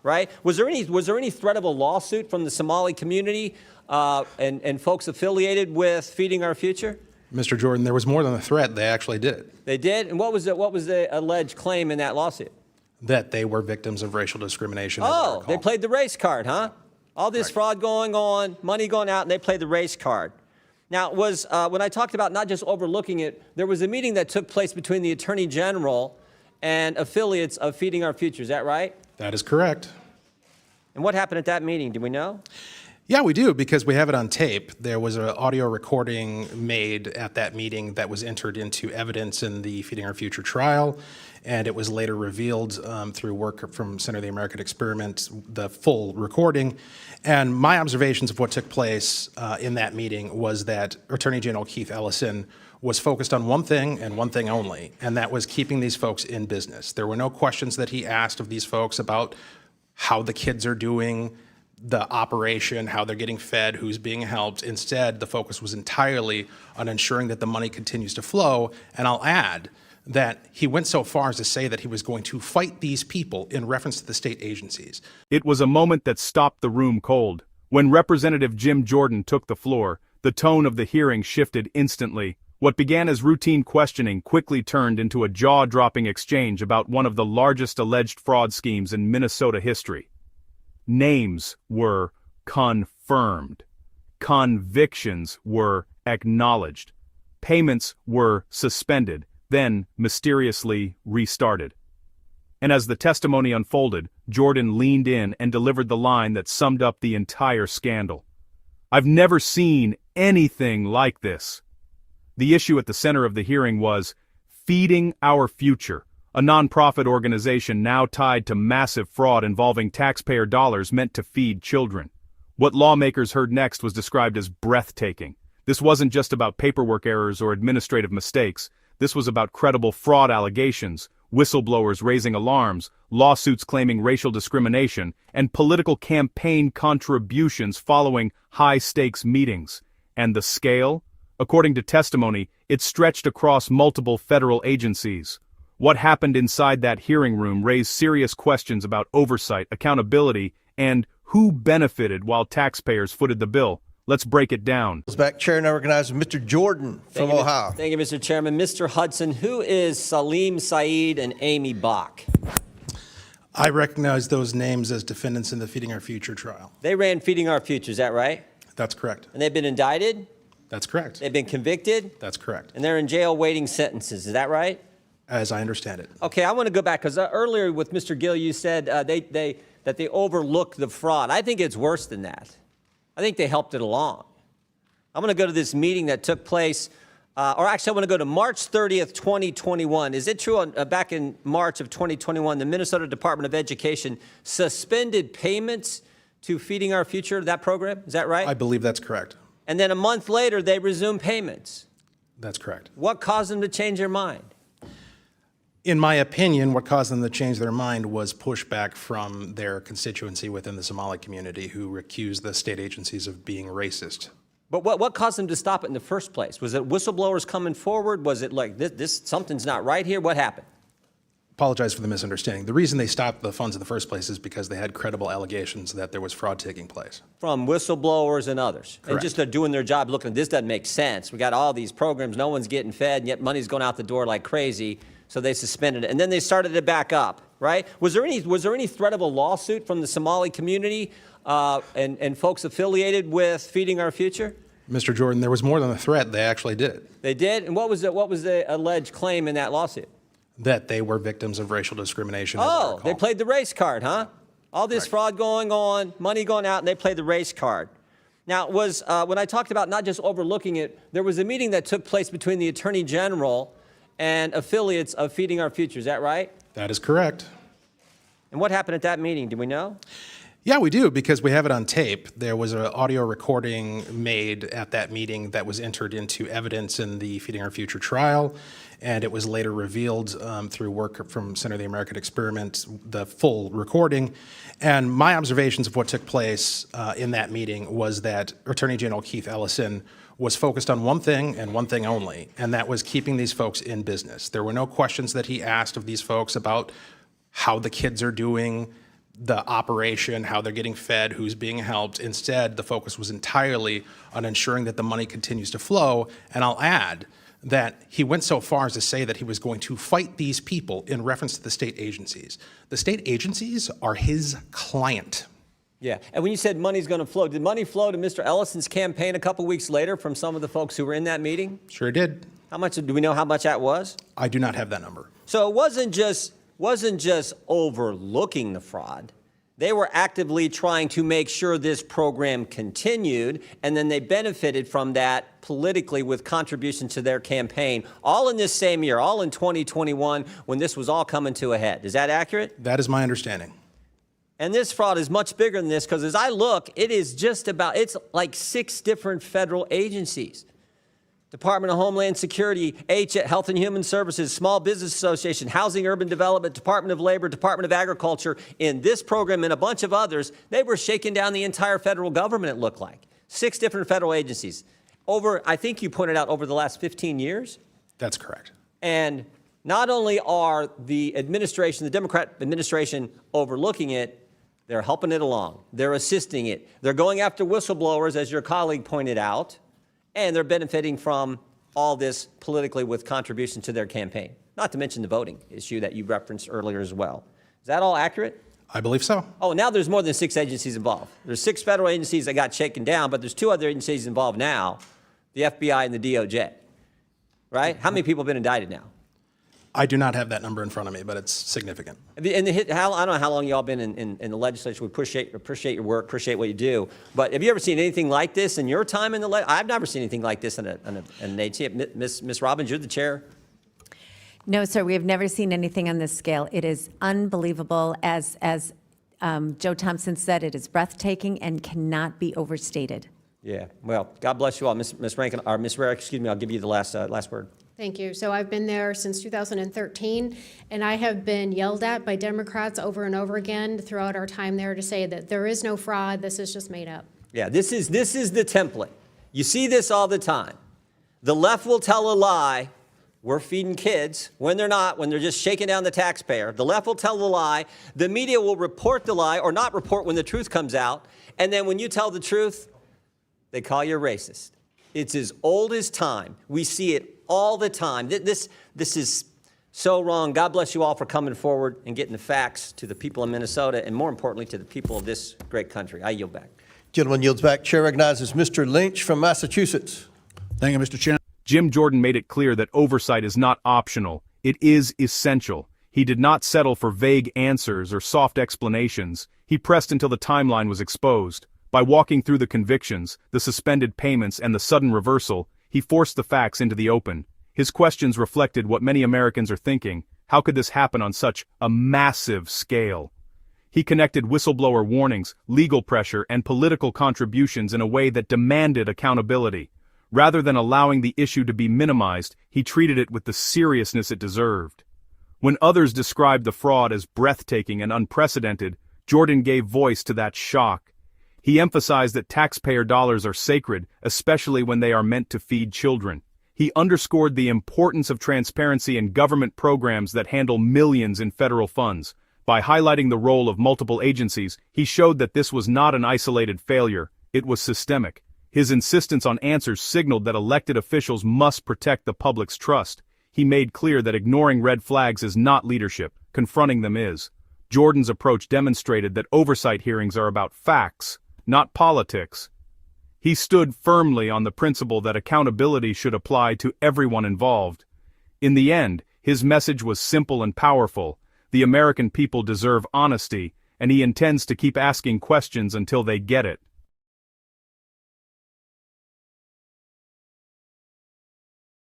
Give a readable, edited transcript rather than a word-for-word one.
right? Was there any threat of a lawsuit from the Somali community and folks affiliated with Feeding Our Future? Mr. Jordan, there was more than a threat. They actually did it. They did? And what was the alleged claim in that lawsuit? That they were victims of racial discrimination. Oh, they played the race card, huh? All this fraud going on, money going out, and they played the race card. Now, when I talked about not just overlooking it, there was a meeting that took place between the Attorney General and affiliates of Feeding Our Future. Is that right? That is correct. And what happened at that meeting? Do we know? Yeah, we do, because we have it on tape. There was an audio recording made at that meeting that was entered into evidence in the Feeding Our Future trial, and it was later revealed through work from Center of the American Experiment, the full recording. And my observations of what took place in that meeting was that Attorney General Keith Ellison was focused on one thing and one thing only, and that was keeping these folks in business. There were no questions that he asked of these folks about how the kids are doing, the operation, how they're getting fed, who's being helped. Instead, the focus was entirely on ensuring that the money continues to flow. And I'll add that he went so far as to say that he was going to fight these people in reference to the state agencies. It was a moment that stopped the room cold. When Representative Jim Jordan took the floor, the tone of the hearing shifted instantly. What began as routine questioning quickly turned into a jaw-dropping exchange about one of the largest alleged fraud schemes in Minnesota history. Names were confirmed. Convictions were acknowledged. Payments were suspended, then mysteriously restarted. And as the testimony unfolded, Jordan leaned in and delivered the line that summed up the entire scandal. "I've never seen anything like this." The issue at the center of the hearing was Feeding Our Future, a nonprofit organization now tied to massive fraud involving taxpayer dollars meant to feed children. What lawmakers heard next was described as breathtaking. This wasn't just about paperwork errors or administrative mistakes. This was about credible fraud allegations, whistleblowers raising alarms, lawsuits claiming racial discrimination, and political campaign contributions following high-stakes meetings. And the scale? According to testimony, it stretched across multiple federal agencies. What happened inside that hearing room raised serious questions about oversight, accountability, and who benefited while taxpayers footed the bill. Let's break it down. Back, Chair, now recognizes Mr. Jordan from Ohio. Thank you, Mr. Chairman. Mr. Hudson, who is Salim Saeed and Amy Bach? I recognize those names as defendants in the Feeding Our Future trial. They ran Feeding Our Future, is that right? That's correct. And they've been indicted? That's correct. They've been convicted? That's correct. And they're in jail waiting sentences, is that right? As I understand it. Okay, I want to go back, because earlier with Mr. Gill, you said that they overlooked the fraud. I think it's worse than that. I think they helped it along. I'm going to go to this meeting that took place, or actually I want to go to March 30th, 2021. Is it true back in March of 2021, the Minnesota Department of Education suspended payments to Feeding Our Future, that program? Is that right? I believe that's correct. And then a month later, they resumed payments. That's correct. What caused them to change their mind? In my opinion, what caused them to change their mind was pushback from their constituency within the Somali community, who accused the state agencies of being racist. But what caused them to stop it in the first place? Was it whistleblowers coming forward? Was it like this something's not right here? What happened? Apologize for the misunderstanding. The reason they stopped the funds in the first place is because they had credible allegations that there was fraud taking place. From whistleblowers and others. Correct. And just they're doing their job looking, this doesn't make sense. We got all these programs, no one's getting fed, and yet money's going out the door like crazy. So they suspended it. And then they started it back up, right? Was there any threat of a lawsuit from the Somali community and folks affiliated with Feeding Our Future? Mr. Jordan, there was more than a threat. They actually did it. They did? And what was the alleged claim in that lawsuit? That they were victims of racial discrimination. Oh, they played the race card, huh? All this fraud going on, money going out, and they played the race card. Now, when I talked about not just overlooking it, there was a meeting that took place between the Attorney General and affiliates of Feeding Our Future. Is that right? That is correct. And what happened at that meeting? Do we know? Yeah, we do, because we have it on tape. There was an audio recording made at that meeting that was entered into evidence in the Feeding Our Future trial, and it was later revealed through work from Center of the American Experiment, the full recording. And my observations of what took place in that meeting was that Attorney General Keith Ellison was focused on one thing and one thing only, and that was keeping these folks in business. There were no questions that he asked of these folks about how the kids are doing, the operation, how they're getting fed, who's being helped. Instead, the focus was entirely on ensuring that the money continues to flow. And I'll add that he went so far as to say that he was going to fight these people in reference to the state agencies. The state agencies are his client. Yeah, and when you said money's going to flow, did money flow to Mr. Ellison's campaign a couple weeks later from some of the folks who were in that meeting? Sure did. How much, do we know how much that was? I do not have that number. So it wasn't just overlooking the fraud. They were actively trying to make sure this program continued, and then they benefited from that politically with contributions to their campaign, all in this same year, all in 2021, when this was all coming to a head. Is that accurate? That is my understanding. And this fraud is much bigger than this, because as I look, it's like 6 different federal agencies. Department of Homeland Security, Health and Human Services, Small Business Association, Housing Urban Development, Department of Labor, Department of Agriculture. In this program and a bunch of others, they were shaking down the entire federal government, it looked like. 6 different federal agencies. I think you pointed out, over the last 15 years. That's correct. And not only are the Democrat administration overlooking it, they're helping it along. They're assisting it. They're going after whistleblowers, as your colleague pointed out, and they're benefiting from all this politically with contributions to their campaign. Not to mention the voting issue that you referenced earlier as well. Is that all accurate? I believe so. Oh, now there's more than 6 agencies involved. There's 6 federal agencies that got shaken down, but there's 2 other agencies involved now, the FBI and the DOJ. Right? How many people have been indicted now? I do not have that number in front of me, but it's significant. I don't know how long y'all been in the legislature. We appreciate your work, appreciate what you do. But have you ever seen anything like this in your time in the I've never seen anything like this in an AT. Ms. Robbins, you're the chair. No, sir, we have never seen anything on this scale. It is unbelievable. As Joe Thompson said, it is breathtaking and cannot be overstated. Yeah. Well, God bless you all. Ms. Rankin, or Ms. Rarick, excuse me, I'll give you the last word. Thank you. So I've been there since 2013, and I have been yelled at by Democrats over and over again throughout our time there to say that there is no fraud, this is just made up. Yeah, this is the template. You see this all the time. The left will tell a lie. We're feeding kids when they're not, when they're just shaking down the taxpayer. The left will tell a lie. The media will report the lie or not report when the truth comes out. And then when you tell the truth, they call you a racist. It's as old as time. We see it all the time. This is so wrong. God bless you all for coming forward and getting the facts to the people in Minnesota, and more importantly, to the people of this great country. I yield back. Gentleman yields back. Chair recognizes Mr. Lynch from Massachusetts. Thank you, Mr. Chairman. Jim Jordan made it clear that oversight is not optional. It is essential. He did not settle for vague answers or soft explanations. He pressed until the timeline was exposed. By walking through the convictions, the suspended payments, and the sudden reversal, he forced the facts into the open. His questions reflected what many Americans are thinking. How could this happen on such a massive scale? He connected whistleblower warnings, legal pressure, and political contributions in a way that demanded accountability. Rather than allowing the issue to be minimized, he treated it with the seriousness it deserved. When others described the fraud as breathtaking and unprecedented, Jordan gave voice to that shock. He emphasized that taxpayer dollars are sacred, especially when they are meant to feed children. He underscored the importance of transparency in government programs that handle millions in federal funds. By highlighting the role of multiple agencies, he showed that this was not an isolated failure, it was systemic. His insistence on answers signaled that elected officials must protect the public's trust. He made clear that ignoring red flags is not leadership, confronting them is. Jordan's approach demonstrated that oversight hearings are about facts, not politics. He stood firmly on the principle that accountability should apply to everyone involved. In the end, his message was simple and powerful. The American people deserve honesty, and he intends to keep asking questions until they get it.